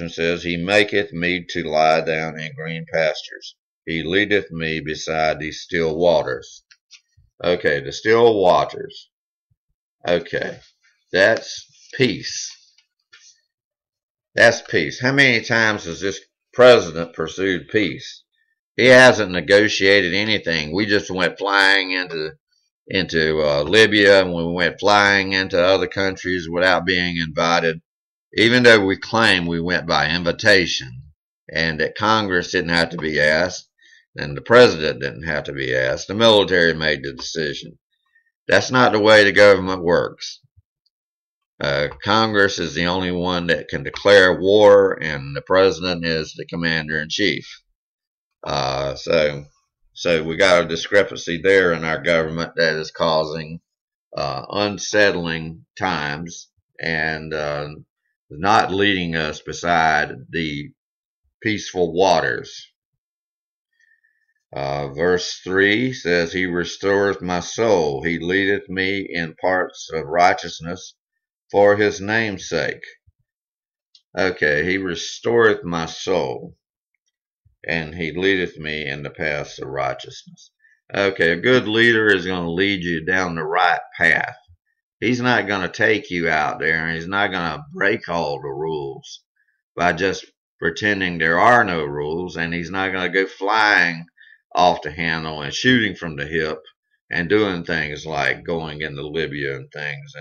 says, He maketh me to lie down in green pastures. He leadeth me beside these still waters. Okay, the still waters. Okay, that's peace. That's peace. How many times has this president pursued peace? He hasn't negotiated anything. We just went flying into Libya, and we went flying into other countries without being invited, even though we claim we went by invitation and that Congress didn't have to be asked and the president didn't have to be asked. The military made the decision. That's not the way the government works. Congress is the only one that can declare war, and the president is the commander-in-chief. So we got a discrepancy there in our government that is causing unsettling times and not leading us beside the peaceful waters. Verse 3 says, He restoreth my soul. He leadeth me in paths of righteousness for His name's sake. Okay, He restoreth my soul, and He leadeth me in the paths of righteousness. Okay, a good leader is going to lead you down the right path. He's not going to take you out there, and He's not going to break all the rules by just pretending there are no rules, and He's not going to go flying off the handle and shooting from the hip and doing things like going into Libya and things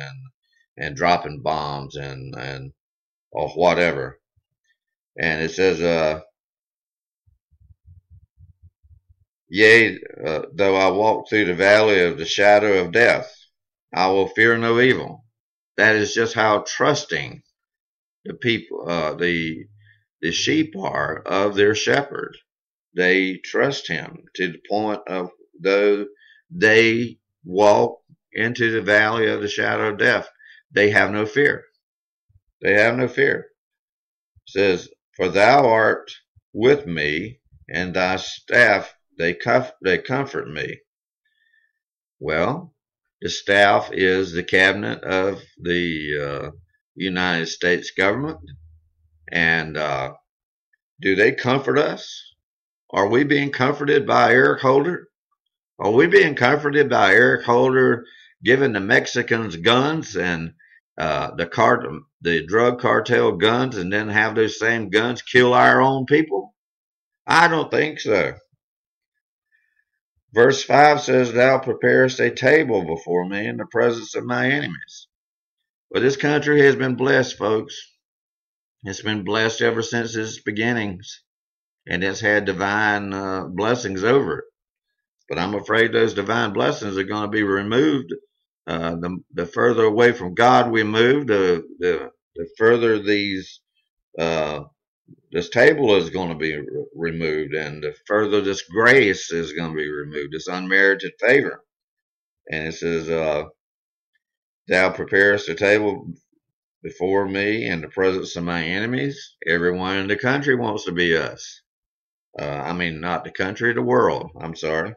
and dropping bombs and or whatever. And it says, Yea, though I walk through the valley of the shadow of death, I will fear no evil. That is just how trusting the people, the sheep are of their shepherd. They trust Him to the point of, though they walk into the valley of the shadow of death, they have no fear. They have no fear. It says, For Thou art with me, and Thy staff, they comfort me. Well, the staff is the cabinet of the United States government. And do they comfort us? Are we being comforted by Eric Holder? Are we being comforted by Eric Holder giving the Mexicans guns and the drug cartel guns, and then have those same guns kill our own people? I don't think so. Verse 5 says, Thou preparest a table before me in the presence of my enemies. Well, this country has been blessed, folks. It's been blessed ever since its beginnings, and it's had divine blessings over it. But I'm afraid those divine blessings are going to be removed. The further away from God we move, the further this table is going to be removed, and the further this grace is going to be removed, this unmerited favor. And it says, Thou preparest a table before me in the presence of my enemies. Everyone in the country wants to be us. Not the country, the world. I'm sorry.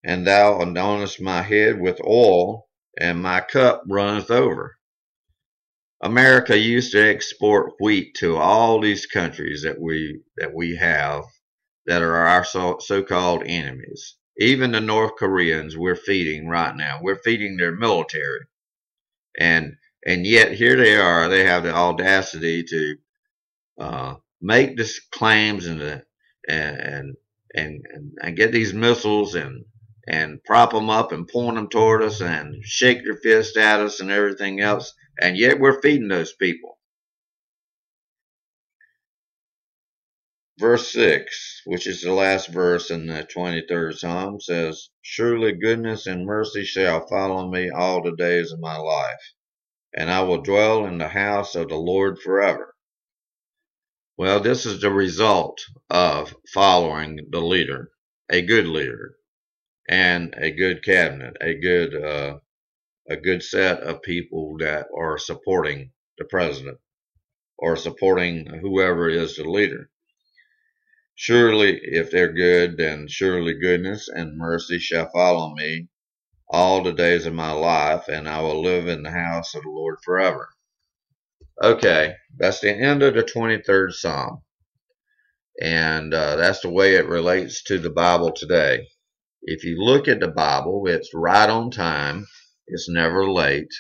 And Thou anointest my head with oil, and my cup runneth over. America used to export wheat to all these countries that we have that are our so-called enemies. Even the North Koreans we're feeding right now. We're feeding their military. And yet here they are. They have the audacity to make these claims and get these missiles and prop them up and point them toward us and shake their fist at us and everything else. And yet we're feeding those people. Verse 6, which is the last verse in the 23rd Psalm, says, Surely goodness and mercy shall follow me all the days of my life, and I will dwell in the house of the Lord forever. Well, this is the result of following the leader, a good leader, and a good cabinet, a good set of people that are supporting the president or supporting whoever is the leader. Surely, if they're good, then surely goodness and mercy shall follow me all the days of my life, and I will live in the house of the Lord forever. Okay, that's the end of the 23rd Psalm. And that's the way it relates to the Bible today. If you look at the Bible, it's right on time. It's never late.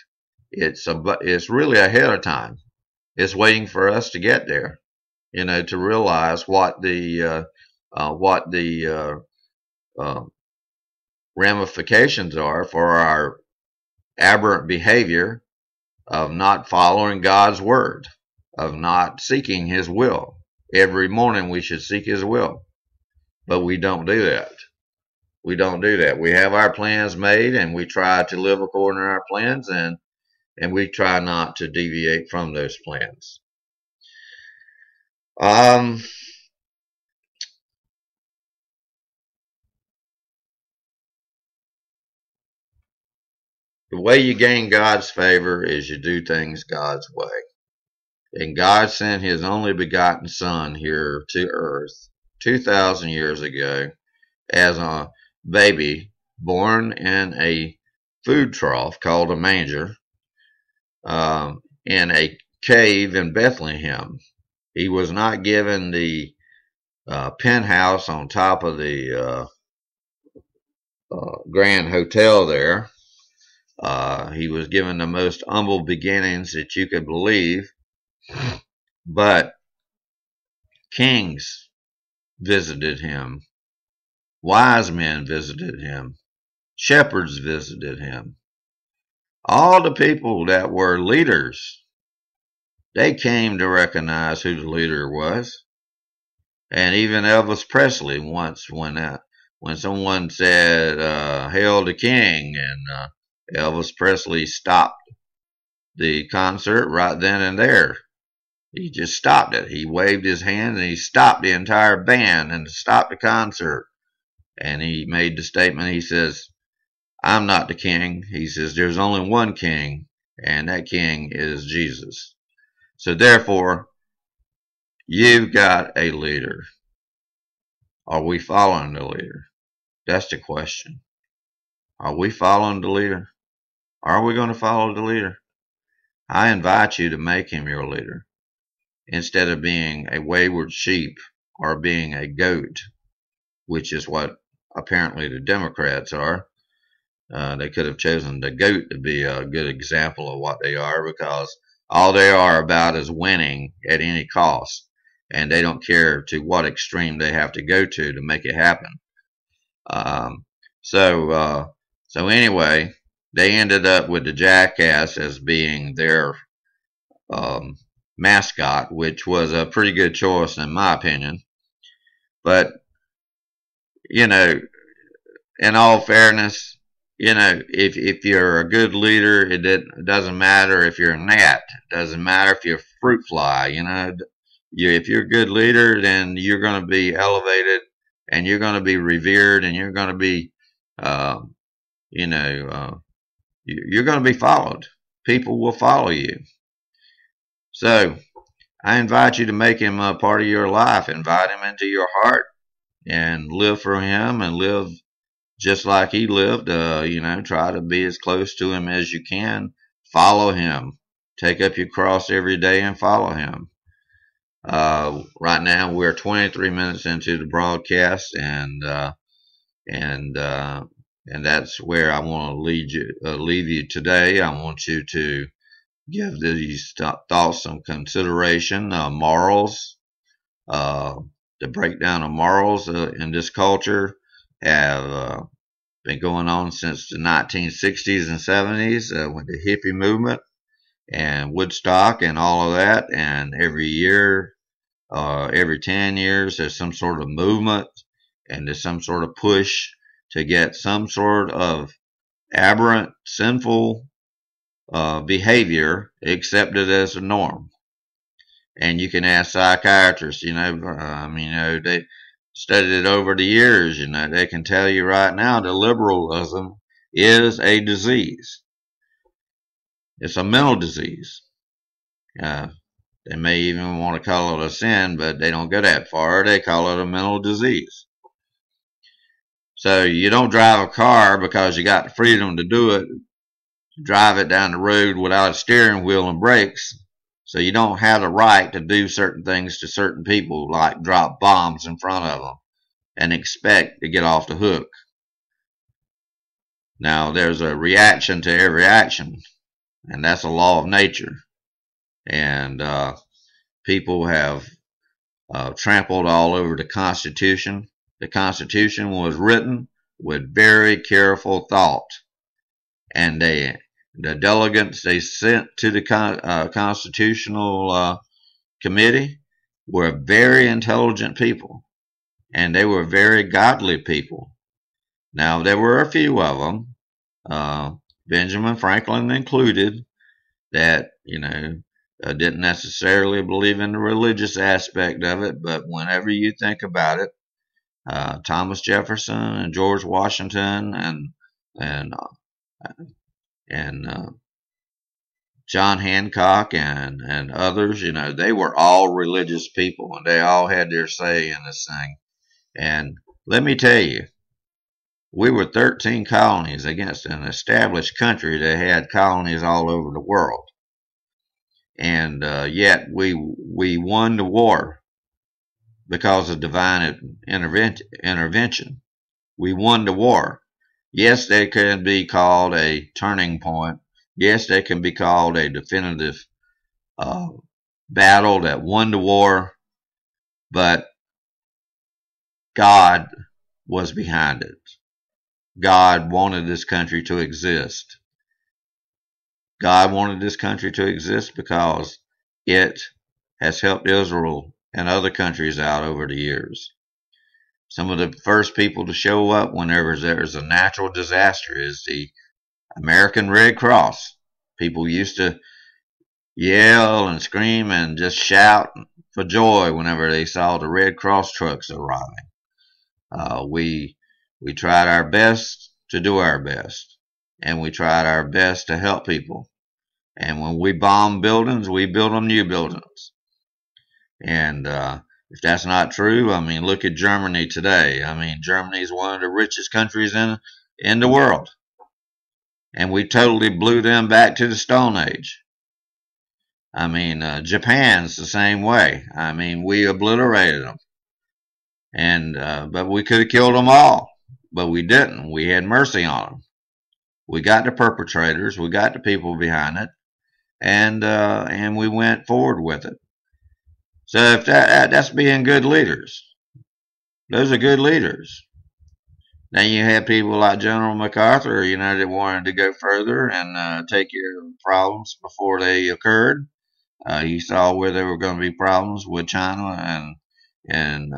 It's really ahead of time. It's waiting for us to get there, to realize what the uh, ramifications are for our aberrant behavior of not following God's word, of not seeking His will. Every morning we should seek His will, but we don't do that. We don't do that. We have our plans made and we try to live according to our plans, and we try not to deviate from those plans. Um, the way you gain God's favor is you do things God's way. And God sent His only begotten Son here to earth 2,000 years ago as a baby born in a food trough called a manger, in a cave in Bethlehem. He was not given the penthouse on top of the Grand Hotel there. He was given the most humble beginnings that you could believe. But kings visited him. Wise men visited him. Shepherds visited him. All the people that were leaders, they came to recognize who the leader was. And even Elvis Presley once, when someone said, "Hail the King," and Elvis Presley stopped the concert right then and there. He just stopped it. He waved his hand and he stopped the entire band and stopped the concert. And he made the statement, he says, "I'm not the king." He says, "There's only one king, and that king is Jesus." So therefore, you've got a leader. Are we following the leader? That's the question. Are we following the leader? Are we going to follow the leader? I invite you to make him your leader instead of being a wayward sheep or being a goat, which is what apparently the Democrats are. They could have chosen the goat to be a good example of what they are, because all they are about is winning at any cost, and they don't care to what extreme they have to go to make it happen. Um, so anyway, they ended up with the jackass as being their um, mascot, which was a pretty good choice in my opinion. But you know, in all fairness, if you're a good leader, it doesn't matter if you're a gnat. It doesn't matter if you're a fruit fly. If you're a good leader, then you're going to be elevated, and you're going to be revered, and you're going to be, uh, you're going to be followed. People will follow you. So I invite you to make him a part of your life. Invite him into your heart and live for him and live just like he lived. Try to be as close to him as you can. Follow him. Take up your cross every day and follow him. Right now we're 23 minutes into the broadcast, and that's where I want to leave you today. I want you to give these thoughts some consideration. Morals, the breakdown of morals in this culture have been going on since the 1960s and 70s with the hippie movement and Woodstock and all of that. And every year, every 10 years, there's some sort of movement and there's some sort of push to get some sort of aberrant, sinful behavior accepted as a norm. And you can ask psychiatrists, they studied it over the years, they can tell you right now that liberalism is a disease. It's a mental disease. They may even want to call it a sin, but they don't go that far. They call it a mental disease. So you don't drive a car because you got the freedom to do it. Drive it down the road without a steering wheel and brakes, So you don't have the right to do certain things to certain people, like drop bombs in front of them and expect to get off the hook. Now, there's a reaction to every action, and that's a law of nature. And people have trampled all over the Constitution. The Constitution was written with very careful thought, and the delegates they sent to the Constitutional Committee were very intelligent people, and they were very godly people. Now, there were a few of them, Benjamin Franklin included, that, didn't necessarily believe in the religious aspect of it, but whenever you think about it, Thomas Jefferson and George Washington and John Hancock and others, they were all religious people, and they all had their say in this thing. And let me tell you, we were 13 colonies against an established country that had colonies all over the world. And yet we won the war because of divine intervention. We won the war. Yes, they can be called a turning point. Yes, they can be called a definitive battle that won the war, but God was behind it. God wanted this country to exist. God wanted this country to exist because it has helped Israel and other countries out over the years. Some of the first people to show up whenever there's a natural disaster is the American Red Cross. People used to yell and scream and just shout for joy whenever they saw the Red Cross trucks arriving. We tried our best to do our best, and we tried our best to help people. And when we bomb buildings, we build them new buildings. And if that's not true, I mean, look at Germany today. I mean, Germany is one of the richest countries in the world. And we totally blew them back to the Stone Age. I mean, Japan's the same way. I mean, we obliterated them. And but we could have killed them all. But we didn't. We had mercy on them. We got the perpetrators. We got the people behind it. And we went forward with it. So if that's being good leaders. Those are good leaders. Then you have people like General MacArthur, that wanted to go further and take care of problems before they occurred. He saw where there were going to be problems with China and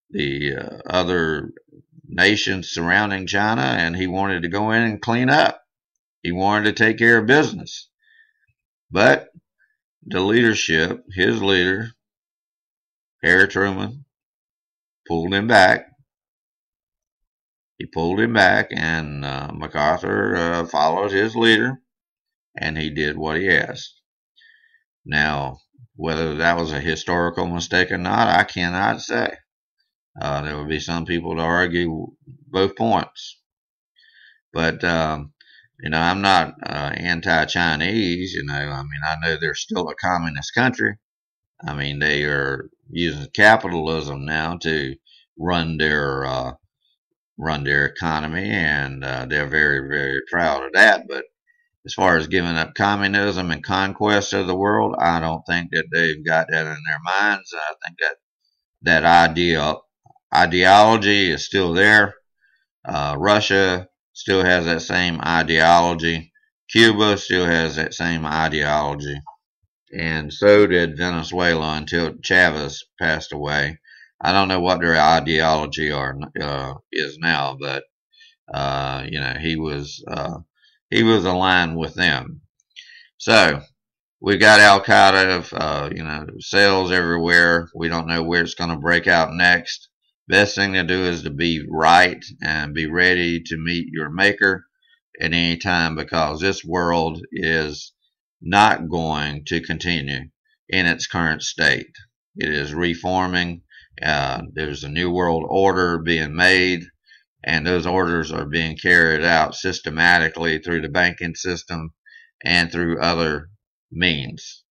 the other nations surrounding China, and he wanted to go in and clean up. He wanted to take care of business. But the leadership, his leader, Harry Truman, pulled him back. He pulled him back, and MacArthur followed his leader, and he did what he asked. Now, whether that was a historical mistake or not, I cannot say. There would be some people to argue both points. But, I'm not anti-Chinese, I mean, I know they're still a communist country. I mean, they are using capitalism now to run their economy, and they're very, very proud of that. But as far as giving up communism and conquest of the world, I don't think that they've got that in their minds. I think that ideology is still there. Russia still has that same ideology. Cuba still has that same ideology. And so did Venezuela until Chavez passed away. I don't know what their ideology is now, but he was aligned with them. So we got Al Qaeda, cells everywhere. We don't know where it's going to break out next. Best thing to do is to be right and be ready to meet your maker at any time, because this world is not going to continue in its current state. It is reforming. There's a new world order being made, and those orders are being carried out systematically through the banking system and through other means.